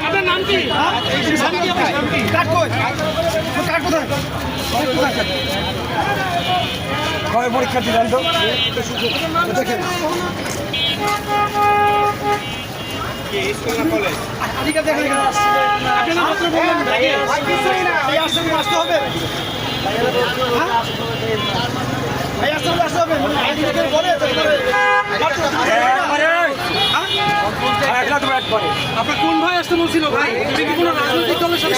আপনার নাম কি? পরীক্ষা দিলেন তো দেখেন আসতে হবে আপনার কোন ভাই আসতে বলছিল ভাই? তুমি কি কোনো রাজনৈতিক দলের সাথে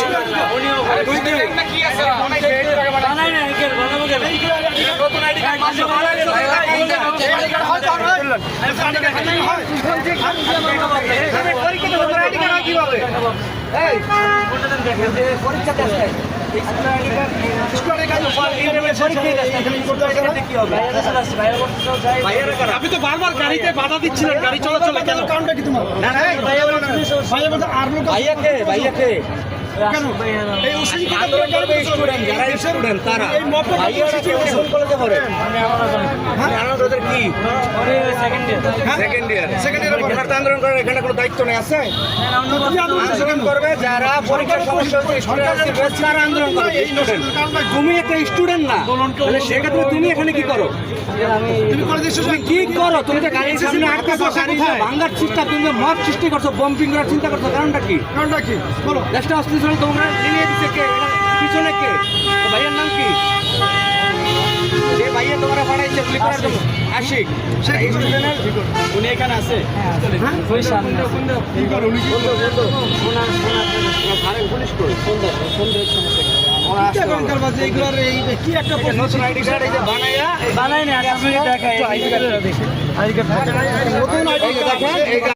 আপনি তো বারবার গাড়িতে বাধা দিচ্ছিলেন, গাড়ি চলাচলে কেন? কারণটা কি তোমার? ভাইয়াকে কেন এই স্টুডেন্ট যারা স্টুডেন্ট তারা কলেজে পড়ে কি সেকেন্ড ইয়ার আন্দোলন করার এখানে কোনো দায়িত্ব নেই আছে? আন্দোলন করবে যারা পরীক্ষার সমস্যা হচ্ছে তারা আন্দোলন করবে। তুমি একটা স্টুডেন্ট না, সেক্ষেত্রে তুমি এখানে কি করো? তুমি কি করো? তুমি তো গাড়ির সামনে আটকাছো, গাড়ি ভাঙার চিন্তা, তুমি মত সৃষ্টি করছো, বম্পিং করার চিন্তা করছো, কারণটা কি? বলো। দেশটা অস্থিতিশীল তোমরা নিয়ে দিচ্ছে কে? পিছনে কে? ভাইয়ের নাম কি? যে ভাইয়া তোমরা পাঠাইছে গুলি করার জন্য আশিক, উনি এখানে আছে? নতুন আইডি কার্ড এই যে বানাই না, নতুন আইডি কার্ড